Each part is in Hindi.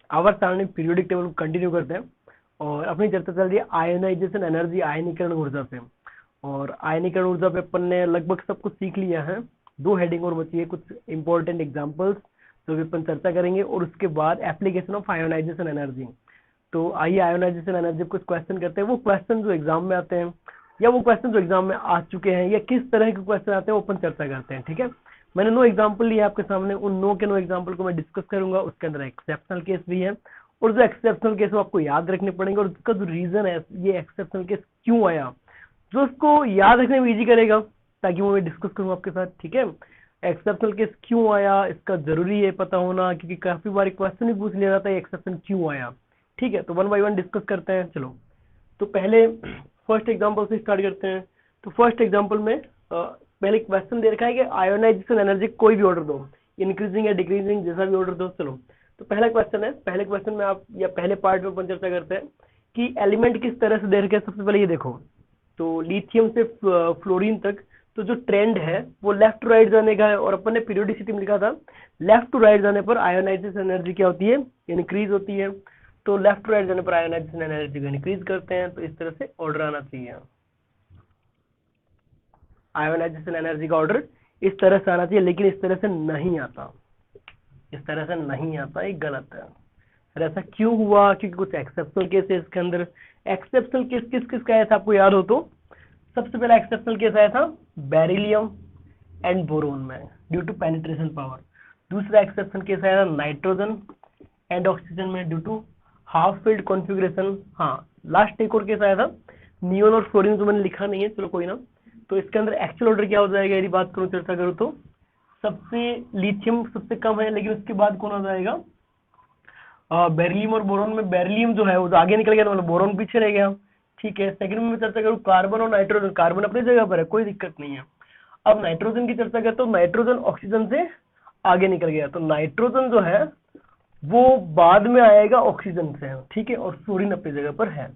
आवर्त सारणी पीरियोडिक टेबल को कंटिन्यू करते हैं और अपनी चर्चा चल रही है आयोनाइजेशन एनर्जी, आयनीकरण ऊर्जा पे। और आयनीकरण ऊर्जा पे अपन ने लगभग सब कुछ सीख लिया है। दो हेडिंग और बची है, कुछ इंपॉर्टेंट एग्जांपल्स जो भी अपन चर्चा करेंगे, और उसके बाद एप्लीकेशन ऑफ आयोनाइजेशन एनर्जी। तो आइए आयोनाइजेशन एनर्जी कुछ क्वेश्चन करते हैं। वो क्वेश्चन जो एग्जाम में आते हैं या वो क्वेश्चन जो एग्जाम में आ चुके हैं या किस तरह के क्वेश्चन आते हैं वो अपन चर्चा करते हैं। ठीक है, मैंने 9 एग्जाम्पल लिए आपके सामने, उन 9 के 9 एग्जाम्पल को मैं डिस्कस करूंगा। उसके अंदर एक्सेप्शनल केस भी है, और जो एक्सेप्शनल केस वो आपको याद रखने पड़ेंगे, और उसका जो रीजन है ये एक्सेप्शनल केस क्यों आया, जो उसको याद रखने में इजी करेगा, ताकि वो मैं डिस्कस करूँ आपके साथ। ठीक है, एक्सेप्शनल केस क्यों आया इसका जरूरी है पता होना, क्योंकि काफी बार क्वेश्चन भी पूछ लिया जाता है एक्सेप्शन क्यों आया। ठीक है, तो 1 बाय 1 डिस्कस करते हैं। चलो, तो पहले फर्स्ट एग्जांपल से स्टार्ट करते हैं। तो फर्स्ट एग्जांपल में पहले क्वेश्चन दे रखा है कि आयोनाइजेशन एनर्जी कोई भी ऑर्डर दो, इंक्रीजिंग या डिक्रीजिंग, जैसा भी ऑर्डर दो। चलो, तो पहला क्वेश्चन है, पहले क्वेश्चन में आप या पहले पार्ट में अपन चर्चा करते हैं कि एलिमेंट किस तरह से दे रखे हैं। सबसे पहले ये देखो, तो लिथियम से फ्लोरीन तक तो जो ट्रेंड है वो लेफ्ट टू राइट जाने का है, और अपन ने पीरियोडिसिटी में लिखा था लेफ्ट टू राइट जाने पर आयोनाइजेशन एनर्जी क्या होती है, इंक्रीज होती है। तो लेफ्ट टू राइट जाने पर आयोनाइजेशन एनर्जी को इंक्रीज करते हैं। तो इस तरह से ऑर्डर आना चाहिए, आयोनाइजेशन एनर्जी का ऑर्डर इस तरह से आना चाहिए, लेकिन इस तरह से नहीं आता, इस तरह से नहीं आता, ये गलत है। फिर ऐसा क्यों हुआ, क्योंकि कुछ एक्सेप्शनल केस है इसके अंदर। एक्सेप्शनल केस किस किस का आया था आपको याद हो तो, सबसे पहला एक्सेप्शनल केस आया था बेरिलियम एंड बोरोन में, ड्यू टू पेनिट्रेशन पावर। दूसरा एक्सेप्शनल केस आया था नाइट्रोजन एंड ऑक्सीजन में, due to half filled configuration. हाँ, लास्ट एक और केस आया था नियोन और फ्लोरीन, जो मैंने लिखा नहीं है, चलो कोई ना। तो इसके अंदर एक्चुअल ऑर्डर क्या हो जाएगा, यदि बात करूं चर्चा करूं तो सबसे लिथियम सबसे कम है, लेकिन उसके बाद कौन आ जाएगा, बेरिलियम और बोरोन में बेरिलियम जो है वो तो आगे निकल गया, मतलब बोरोन पीछे रह गया। ठीक है, सेकंड में मैं चर्चा करूं कार्बन और नाइट्रोजन, कार्बन अपनी जगह पर है, कोई दिक्कत नहीं है। अब नाइट्रोजन की चर्चा करते हो, नाइट्रोजन ऑक्सीजन से आगे निकल गया, तो नाइट्रोजन जो है वो बाद में आएगा ऑक्सीजन से। ठीक है, और फ्लोरीन अपनी जगह पर है।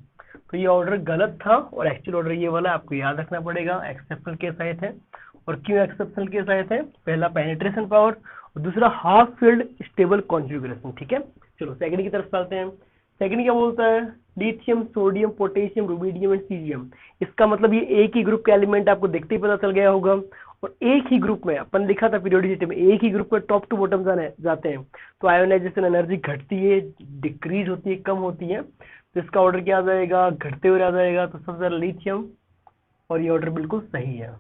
तो ये ऑर्डर गलत था, और एक्चुअल ऑर्डर ये वाला आपको याद रखना पड़ेगा। एक्सेप्शनल केस आए थे, और क्यों एक्सेप्शनल केस आए थे, पहला पेनिट्रेशन पावर और दूसरा हाफ फील्ड स्टेबल कॉन्फ़िगरेशन। ठीक है, चलो सेकंड की तरफ चलते हैं। सेकंड क्या बोलता है, lithium, sodium, potassium, rubidium and caesium. इसका मतलब ये एक ही ग्रुप के एलिमेंट आपको देखते ही पता चल गया होगा, और एक ही ग्रुप में अपन लिखा था पीरियोडिसिटी में, एक ही ग्रुप में टॉप टू बॉटम जाते हैं, तो आयोनाइजेशन एनर्जी घटती है, डिक्रीज होती है, कम होती है। तो इसका ऑर्डर क्या आ जाएगा, घटते हुए आ जाएगा। तो सबसे ज्यादा लिथियम, और ये ऑर्डर बिल्कुल सही है,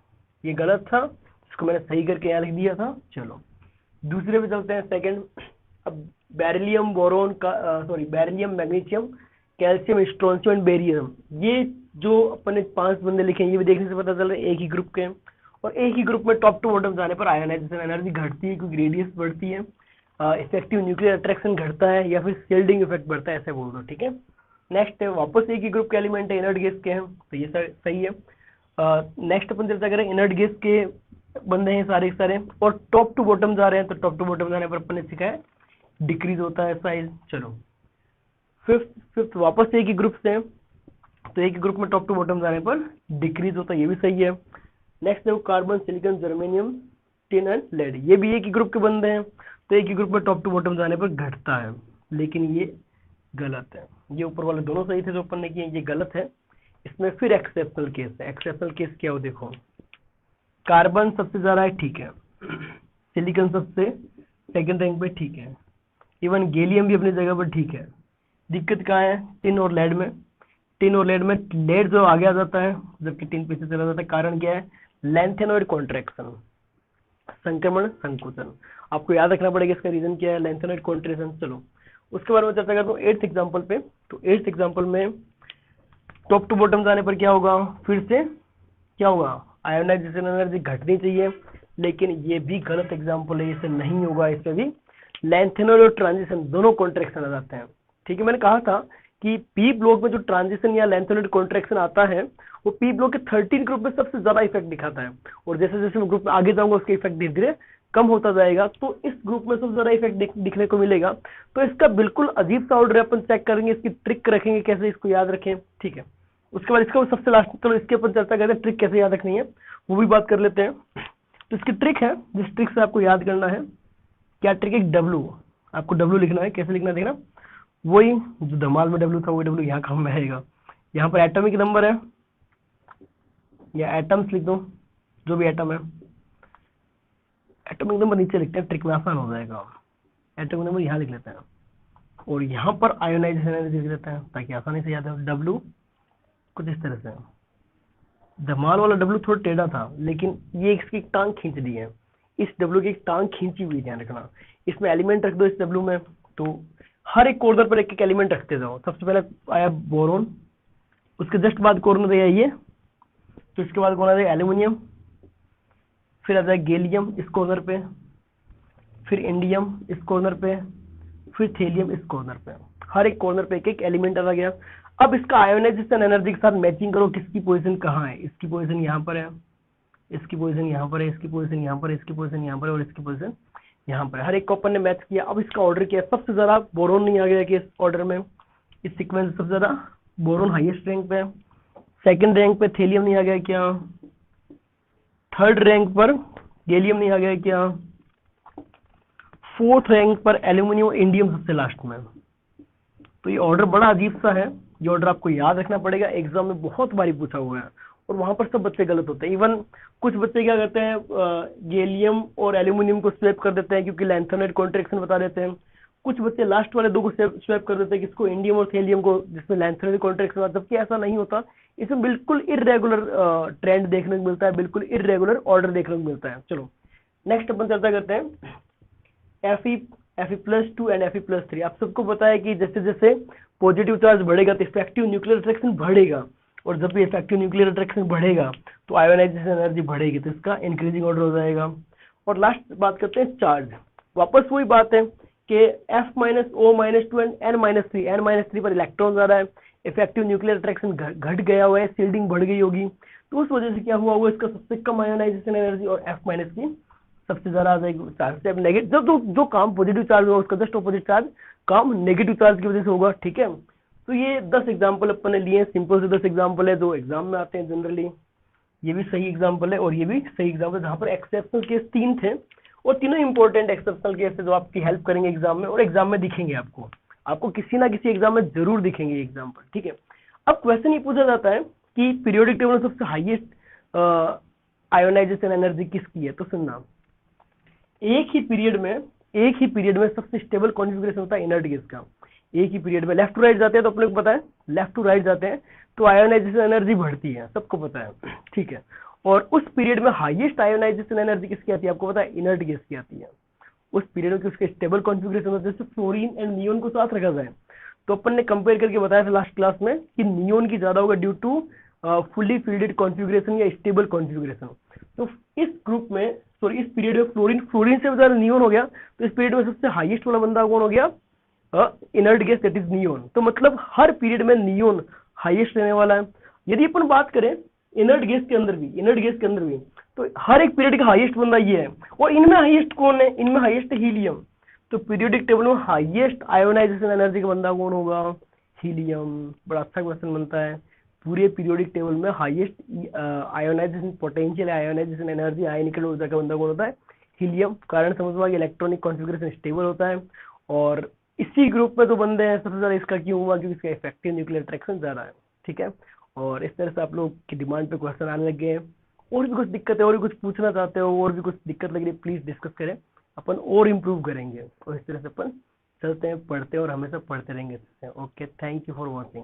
ये गलत था, इसको मैंने सही करके यहाँ लिख दिया था। चलो दूसरे पे चलते हैं, सेकंड। अब बेरिलियम, बोरोन का sorry beryllium, magnesium, calcium, strontium and barium, ये जो अपन ने 5 बंदे लिखे हैं, ये भी देखने से पता चल रहा है एक ही ग्रुप के हैं, और एक ही ग्रुप में टॉप टू बॉटम जाने पर आयोनाइजेशन एनर्जी घटती है, क्योंकि रेडियस बढ़ती है, इफेक्टिव न्यूक्लियर अट्रैक्शन घटता है, या फिर शील्डिंग इफेक्ट बढ़ता है, ऐसे बोल दो। ठीक है, नेक्स्ट है, वापस एक ही ग्रुप के एलिमेंट है, इनर्ट गैस के हैं, तो ये सही है। नेक्स्ट अपन चर्चा करें, इनर्ट गैस के बंदे हैं सारे सारे, और टॉप टू बॉटम जा रहे हैं, तो टॉप टू बॉटम जाने पर अपन ने सीखा है डिक्रीज होता है साइज। चलो फिफ्थ वापस एक ही ग्रुप से, तो एक ही ग्रुप में टॉप टू बॉटम जाने पर डिक्रीज होता है, ये भी सही है। नेक्स्ट है carbon, silicon, germanium, tin and lead, ये भी एक ही ग्रुप के बंदे हैं, तो एक ही ग्रुप में टॉप टू बॉटम जाने पर घटता है, लेकिन ये गलत है। ये ऊपर वाले दोनों सही थे जो अपन ने किए, ये गलत है। इसमें फिर एक्सेप्शनल केस है। एक्सेप्शनल केस क्या हो, देखो कार्बन सबसे ज्यादा है, ठीक है, सिलिकॉन सबसे सेकंड रैंक पे, ठीक है, इवन गैलियम भी अपनी जगह पर ठीक है। दिक्कत कहाँ है, टिन और लेड में। टिन और लेड में लेड जो आगे आ जाता है, जबकि टिन पीछे चला जाता है। कारण क्या है, लेंथेनॉइड कॉन्ट्रैक्शन, संक्रमण संकुचन। आपको याद रखना पड़ेगा इसका रीजन क्या है, लेंथेनॉइड कॉन्ट्रैक्शन। चलो उसके बारे में चर्चा करता हूँ 8th एग्जाम्पल पे। तो 8th एग्जाम्पल में टॉप टू बॉटम जाने पर क्या होगा, फिर से क्या होगा, आयोनाइजेशन एनर्जी घटनी चाहिए, लेकिन ये भी गलत एग्जाम्पल है, इससे नहीं होगा। इसमें भी लेंथेनॉइड और ट्रांजिशन दोनों कॉन्ट्रैक्शन आ जाते हैं। ठीक है, मैंने कहा था कि पी ब्लॉक में जो ट्रांजिशन या लेंथेनॉइड कॉन्ट्रैक्शन आता है वो पी ब्लॉक के 13 ग्रुप में सबसे ज्यादा इफेक्ट दिखाता है, और जैसे जैसे मैं ग्रुप में आगे जाऊंगा उसका इफेक्ट धीरे धीरे कम होता जाएगा। तो इस ग्रुप में सबसे ज्यादा इफेक्ट दिखने को मिलेगा। तो इसका बिल्कुल अजीब सा ऑर्डर अपन चेक करेंगे, इसकी ट्रिक रखेंगे कैसे इसको याद रखें। ठीक है, उसके बाद इसका सबसे लास्ट, चलो इसके ऊपर चर्चा करते हैं ट्रिक कैसे याद रखनी है, वो भी बात कर लेते हैं। तो इसकी ट्रिक है, जिस ट्रिक से आपको याद करना है, क्या ट्रिक है, डब्ल्यू, आपको डब्ल्यू लिखना है। कैसे लिखना है देखना, वही जो धमाल में W था, वही W यहाँ काम में आएगा। यहाँ पर एटॉमिक नंबर है या एटम्स लिख दो, जो भी एटम है, एटॉमिक नंबर नीचे लिखते हैं, ट्रिक में आसान हो जाएगा। एटॉमिक नंबर यहाँ लिख लेते हैं और यहाँ पर आयोनाइजेशन एनर्जी लिख लेते हैं ताकि आसानी से याद हो। W कुछ इस तरह से, धमाल वाला W थोड़ा टेढ़ा था, लेकिन ये इसकी टांग खींच दी है, इस W की एक टांग खींची हुई, ध्यान रखना। इसमें एलिमेंट रख दो इस W में, तो हर एक कॉर्नर पर एक एक एलिमेंट रखते जाओ। सबसे पहले आया बोरोन, उसके जस्ट बाद कॉर्नर है ये, तो इसके बाद कॉर्नर है एल्यूमिनियम, फिर आता है गैलियम इस कॉर्नर पे, फिर इंडियम इस कॉर्नर पे, फिर थेलियम इस कॉर्नर पे। हर एक कॉर्नर पे एक एक एलिमेंट आ गया। अब इसका आयोनाइजेशन एनर्जी के साथ मैचिंग करो, किसकी पोजीशन कहाँ है। इसकी पोजीशन यहाँ पर है, इसकी पोजीशन यहाँ पर है, इसकी पोजीशन यहाँ पर है, इसकी पोजीशन यहाँ पर है और इसकी पोजीशन यहाँ पर है। हर एक को अपन ने मैच किया। अब इसका ऑर्डर किया, सबसे ज्यादा बोरोन नहीं आ गया कि इस ऑर्डर में, इस सीक्वेंस सबसे ज्यादा बोरोन हाईएस्ट रैंक पे, सेकंड रैंक पे थेलियम नहीं आ गया क्या, थर्ड रैंक पर गैलियम नहीं आ गया क्या, फोर्थ रैंक पर एल्यूमिनियम, इंडियम सबसे लास्ट में। तो ये ऑर्डर बड़ा अजीब सा है, ये ऑर्डर आपको याद रखना पड़ेगा, एग्जाम में बहुत बारी पूछा हुआ है और वहां पर सब बच्चे गलत होते हैं। इवन कुछ बच्चे क्या करते हैं, गैलियम और एल्यूमिनियम को स्वैप कर देते हैं क्योंकि लेंथेनाइड कॉन्ट्रैक्शन बता देते हैं। कुछ बच्चे लास्ट वाले दो को स्वैप कर देते हैं, किसको, इंडियम और थेलियम को, जिसमें लेंथेनाइड कॉन्ट्रैक्शन, जबकि ऐसा नहीं होता। इसमें बिल्कुल इर्रेगुलर ट्रेंड देखने को मिलता है, बिल्कुल इर्रेगुलर ऑर्डर देखने को मिलता है। चलो नेक्स्ट अपन चर्चा करते हैं Fe+2 एंड Fe+3। आप सबको पता है कि जैसे जैसे पॉजिटिव चार्ज बढ़ेगा तो इफेक्टिव न्यूक्लियर अट्रैक्शन बढ़ेगा, और जब भी इफेक्टिव न्यूक्लियर अट्रैक्शन बढ़ेगा तो आयोनाइजेशन एनर्जी बढ़ेगी, तो इसका इंक्रीजिंग ऑर्डर हो जाएगा। और लास्ट बात करते हैं चार्ज। वापस वही बात है कि F-O-2 एंड N-3 पर इलेक्ट्रॉन ज्यादा है, इफेक्टिव न्यूक्लियर अट्रैक्शन घट गया हुआ है, शील्डिंग बढ़ गई होगी, तो उस वजह से क्या हुआ, इसका सबसे कम आयोनाइजेशन एनर्जी और F- की सबसे ज्यादा आ जाएगी। चार्ज से नेगेटिव, जो काम पॉजिटिव चार्ज होगा उसका जस्ट ऑपोजिट चार्ज काम नेगेटिव चार्ज की वजह से होगा। ठीक है, तो ये 10 एग्जाम्पल अपन ने लिए, सिंपल से 10 एग्जाम्पल है जो एग्जाम में आते हैं जनरली। ये भी सही एग्जाम्पल है और ये भी सही एग्जाम्पल है, जहाँ पर एक्सेप्शनल केस 3 थे और तीनों इंपॉर्टेंट एक्सेप्शनल केस है जो आपकी हेल्प करेंगे एग्जाम में, और एग्जाम में दिखेंगे आपको किसी ना किसी एग्जाम में जरूर दिखेंगे एग्जाम्पल। ठीक है, अब क्वेश्चन ये पूछा जाता है कि पीरियोडिक टेबल में सबसे हाईएस्ट आयोनाइजेशन एनर्जी किसकी है। तो सुनना, एक ही पीरियड में सबसे स्टेबल कॉन्फ़िगरेशन होता है इनर्ट गैस का। एक ही पीरियड में लेफ्ट टू राइट जाते हैं, तो अपने को पता है लेफ्ट टू राइट जाते हैं तो आयोनाइजेशन एनर्जी बढ़ती है, सबको पता है। ठीक है, और उस पीरियड में हाईएस्ट आयोनाइजेशन एनर्जी किसकी आती है, आपको पता है, इनर्ट गैस की आती है। उस पीरियड में उसके स्टेबल कॉन्फ़िगरेशन होता है, जैसे फ्लोरीन एंड नियोन को साथ रखा जाए, तो अपन ने कंपेयर करके बताया था लास्ट क्लास में कि नियोन की ज्यादा होगा due to fully filled configuration या स्टेबल कॉन्फ़िगरेशन। तो इस ग्रुप में, सॉरी इस पीरियड में फ्लोरीन से ज्यादा नियोन हो गया, तो इस पीरियड में सबसे हाईएस्ट वाला बंदा कौन हो गया, inert gas, that is neon. तो मतलब हर पीरियड में नियोन हाईएस्ट रहने वाला है। यदि अपन बात करें इनर्ट गैस के अंदर भी, तो हर एक पीरियड का हाईएस्ट बंदा ये है, और इनमें हाईएस्ट कौन है, इनमें हाईएस्ट हीलियम। तो पीरियोडिक टेबल में हाईएस्ट आयोनाइजेशन एनर्जी का बंदा कौन होगा, हीलियम। बड़ा अच्छा क्वेश्चन बनता है, पूरे पीरियोडिक टेबल में highest ionization potential, ionization energy, आयनिकल ऊर्जा का बंदा कौन होता है, हीलियम। कारण समझ में इलेक्ट्रॉनिक कॉन्फ़िगरेशन स्टेबल होता है, और इसी ग्रुप में जो बंदे हैं सबसे ज्यादा, इसका क्यों हुआ, क्योंकि इसका इफेक्टिव न्यूक्लियर अट्रैक्शन ज्यादा है। ठीक है, और इस तरह से आप लोग की डिमांड पे क्वेश्चन आने लग गए हैं। और भी कुछ दिक्कत है, और भी कुछ पूछना चाहते हो, और भी कुछ दिक्कत लग रही है, प्लीज डिस्कस करें, अपन और इम्प्रूव करेंगे। और इस तरह से अपन चलते हैं, पढ़ते हैं और हमेशा पढ़ते रहेंगे। Okay, thank you for watching.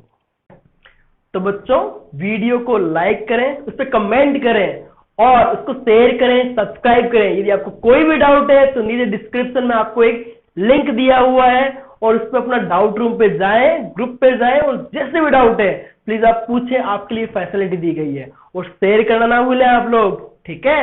तो बच्चों वीडियो को लाइक करें, उस पर कमेंट करें और उसको शेयर करें, सब्सक्राइब करें। यदि आपको कोई भी डाउट है तो नीचे डिस्क्रिप्शन में आपको एक लिंक दिया हुआ है, और उस पर अपना डाउट रूम पे जाएं, ग्रुप पे जाएं, और जैसे भी डाउट है प्लीज आप पूछें, आपके लिए फैसिलिटी दी गई है। और शेयर करना ना भूलें आप लोग, ठीक है।